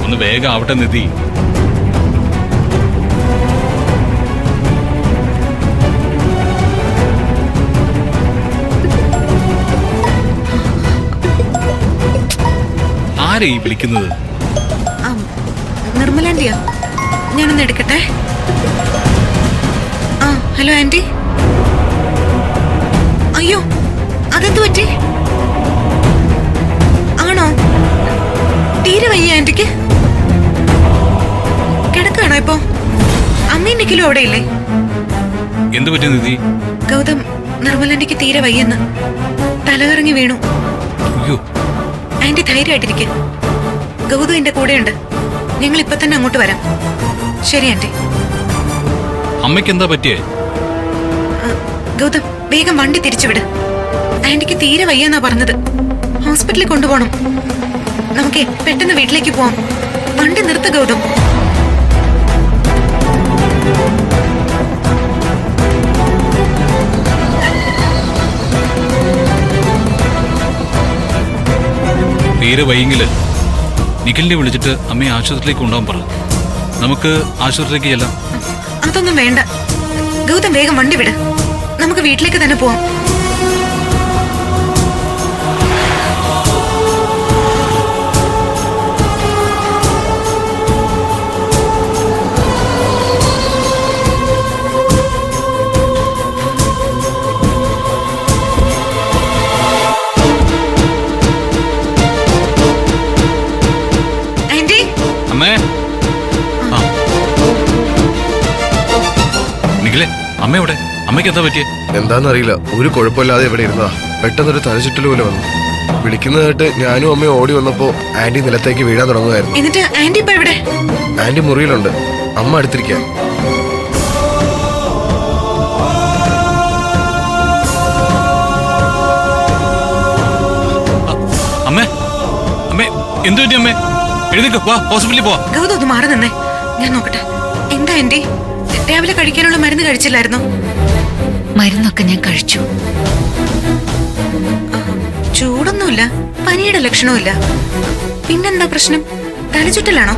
ഒന്ന് വേഗം ആവട്ടെ നിധി. ആരെ ഈ വിളിക്കുന്നത്? നിർമ്മലാന്റിയാ, ഞാനൊന്ന് എടുക്കട്ടെ. Hello aunty. അയ്യോ, അതെന്തു പറ്റി? ആണോ? തീരെ വയ്യ ആന്റിക്ക്? കിടക്കാണോ ഇപ്പോ? അമ്മയും നിഖിലും അവിടെയില്ലേ? എന്തു പറ്റി നിധി? ഗൗതം, നിർമ്മലാന്റിക്ക് തീരെ വയ്യെന്ന്, തലകറങ്ങി വീണു. ആന്റി ധൈര്യമായിട്ടിരിക്കെ, ഗൗതം എന്റെ കൂടെയുണ്ട്. ഞങ്ങൾ ഇപ്പൊ തന്നെ അങ്ങോട്ട് വരാം. ശരി ആന്റി. അമ്മയ്ക്ക് എന്താ പറ്റിയേ? ഗൗതം, വേഗം വണ്ടി തിരിച്ചുവിട്. ആന്റിക്ക് തീരെ വയ്യെന്നാ പറഞ്ഞത്. ഹോസ്പിറ്റലിൽ കൊണ്ടുപോകണം. നമുക്കേ പെട്ടെന്ന് വീട്ടിലേക്ക് പോവാം. വണ്ടി നിർത്ത ഗൗതം. തീരെ വയ്യെങ്കില് നിഖിലിനെ വിളിച്ചിട്ട് അമ്മയെ ആശുപത്രിയിലേക്ക് കൊണ്ടുപോകാൻ പറഞ്ഞു. നമുക്ക് ആശുപത്രിയിലേക്ക് ചെല്ലാം. അതൊന്നും വേണ്ട ഗൗതം, വേഗം വണ്ടി വിട്. നമുക്ക് വീട്ടിലേക്ക് തന്നെ പോവാം. അമ്മേ, നിഖിലേ, അമ്മ എവിടെ? അമ്മയ്ക്ക് എന്താ പറ്റിയേ? എന്താന്നറിയില്ല, ഒരു കുഴപ്പമില്ലാതെ ഇവിടെ ഇരുന്നതാ. പെട്ടെന്നൊരു തലചുറ്റൽ പോലെ വന്നു. വിളിക്കുന്ന കേട്ട് ഞാനും അമ്മയും ഓടി വന്നപ്പോ ആന്റി നിലത്തേക്ക് വീഴാൻ തുടങ്ങുമായിരുന്നു. എന്നിട്ട് ആന്റി ഇപ്പൊ എവിടെ? ആന്റി മുറിയിലുണ്ട്, അമ്മ അടുത്തിരിക്കാൻ. അമ്മേ, അമ്മേ, എന്തു പറ്റി അമ്മേ? എഴുന്നേക്ക്, വാ, ഹോസ്പിറ്റലിൽ പോവാ. ഗൗതം, ഒന്ന് മാറി നിന്നേ, ഞാൻ നോക്കട്ടെ. എന്താ ആന്റി, രാവിലെ കഴിക്കാനുള്ള മരുന്ന് കഴിച്ചില്ലായിരുന്നോ? മരുന്നൊക്കെ ഞാൻ കഴിച്ചു. ചൂടൊന്നുമില്ല, പനിയുടെ ലക്ഷണവുമില്ല. പിന്നെന്താ പ്രശ്നം? തലചുറ്റലാണോ?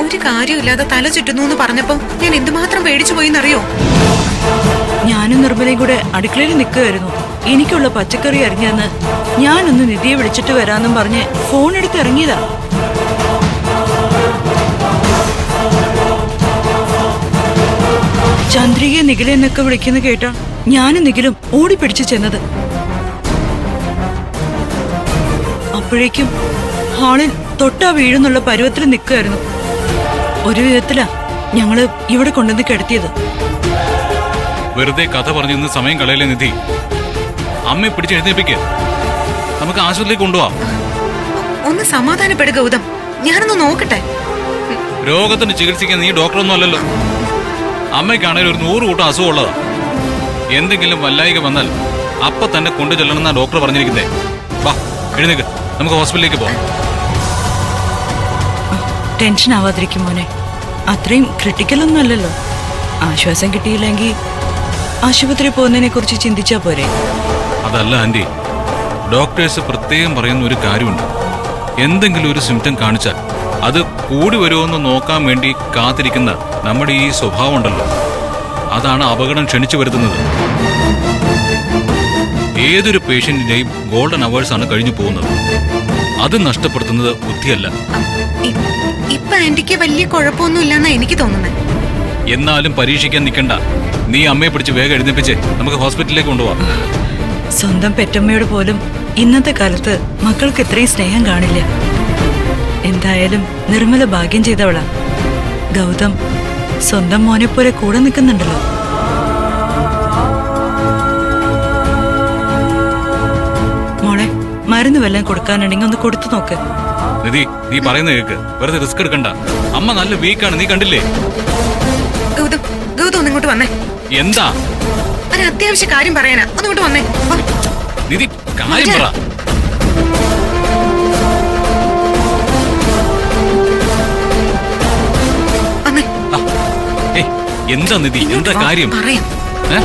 ഒരു കാര്യമില്ലാതെ തല ചുറ്റുന്നു എന്ന് പറഞ്ഞപ്പോ ഞാൻ എന്തുമാത്രം പേടിച്ചു പോയിന്നറിയോ? ഞാനും നിർമ്മലയും കൂടെ അടുക്കളയിൽ നിൽക്കുകയായിരുന്നു. എനിക്കുള്ള പച്ചക്കറി അരിഞ്ഞെന്ന് ഞാനൊന്ന് നിധിയെ വിളിച്ചിട്ട് വരാന്നും പറഞ്ഞ് ഫോൺ എടുത്ത് ഇറങ്ങിയതാ. ചന്ദ്രികയെ നിഖില എന്നൊക്കെ വിളിക്കുന്ന കേട്ടാ ഞാനും നിഖിലും ഓടിപ്പിടിച്ചു ചെന്നത്. അപ്പോഴേക്കും ഹാളിൽ തൊട്ടാ വീഴുന്നുള്ള പരുവത്തിൽ നിൽക്കുകയായിരുന്നു. ഒരു വിധത്തിലാ ഞങ്ങള് ഇവിടെ കൊണ്ടുവന്ന് കിടത്തിയത്. വെറുതെ കഥ പറഞ്ഞു സമയം കളയല്ലേ നിധി. അമ്മയെ പിടിച്ച് എഴുന്നേൽപ്പിക്കുക, നമുക്ക് ആശുപത്രിയിലേക്ക് കൊണ്ടുപോവാം. ഒന്ന് സമാധാനപ്പെടുക ഗൗതം, ഞാനൊന്ന് നോക്കട്ടെ. രോഗത്തിന് ചികിത്സിക്കാൻ നീ ഡോക്ടറൊന്നും അല്ലല്ലോ. അമ്മയ്ക്കാണെങ്കിൽ ഒരു 100 കൂട്ടം അസുഖമുള്ളതാ. എന്തെങ്കിലും വല്ലായിക വന്നാൽ അപ്പൊ തന്നെ കൊണ്ടു ചെല്ലണമെന്നാ ഡോക്ടർ പറഞ്ഞിരിക്കുന്നേ. വാ, എഴുന്നേക്ക്, നമുക്ക് ഹോസ്പിറ്റലിലേക്ക് പോവാം. ടെൻഷൻ ആവാതിരിക്കും മോനെ, അത്രയും ക്രിട്ടിക്കലൊന്നും അല്ലല്ലോ. ആശ്വാസം കിട്ടിയില്ലെങ്കിൽ ആശുപത്രി പോകുന്നതിനെ കുറിച്ച് ചിന്തിച്ചാ പോരെ? അതല്ല ആന്റി, ഡോക്ടേഴ്സ് പ്രത്യേകം പറയുന്ന ഒരു കാര്യമുണ്ട്. എന്തെങ്കിലും ഒരു സിംറ്റം കാണിച്ചാൽ അത് കൂടി വരുമോന്ന് നോക്കാൻ വേണ്ടി കാത്തിരിക്കുന്ന നമ്മുടെ ഈ സ്വഭാവം ഉണ്ടല്ലോ, അതാണ് അപകടം ക്ഷണിച്ചു വരുത്തുന്നത്. ഏതൊരു പേഷ്യന്റിന്റെയും ഗോൾഡൻ അവേഴ്സ് ആണ് കഴിഞ്ഞു പോകുന്നത്. അത് നഷ്ടപ്പെടുത്തുന്നത് ബുദ്ധിയല്ല. ഇപ്പൊ ആന്റിക്ക് വലിയ കുഴപ്പമൊന്നുമില്ലെന്നാ എനിക്ക് തോന്നുന്നത്. എന്നാലും പരീക്ഷിക്കാൻ നിൽക്കണ്ട. നീ അമ്മയെ പിടിച്ച് വേഗം എഴുന്നേപ്പിച്ച് നമുക്ക് ഹോസ്പിറ്റലിലേക്ക് കൊണ്ടുപോവാം. സ്വന്തം പെറ്റമ്മയോട് പോലും ഇന്നത്തെ കാലത്ത് മക്കൾക്ക് ഇത്രയും സ്നേഹം കാണില്ല. എന്തായാലും നിർമ്മല ഭാഗ്യം ചെയ്തവളാ. ഗൗതം സ്വന്തം മോനെ പോലെ കൂടെ നിൽക്കുന്നുണ്ടല്ലോ. മോളെ, മരുന്ന് വല്ലതും കൊടുക്കാനുണ്ടെങ്കിൽ ഒന്ന് കൊടുത്തു നോക്ക്. നിധി, നീ പറയുന്ന കേക്ക്, വെറുതെ റിസ്ക് എടുക്കണ്ട. അമ്മ നല്ല വീക്കാണ്, നീ കണ്ടില്ലേ? ഗൗതം, ഗൗതം ഒന്നിങ്ങോട്ട് വന്നേ. എന്താ? ഒരു അത്യാവശ്യ കാര്യം പറയാനാ, ഒന്നിങ്ങോട്ട് വന്നേ. നിധി, കാര്യം പറ. എന്താ നിധി, ഇങ്ങോട്ട് എന്താ വാ, കാര്യം? പറയാം. ഏ?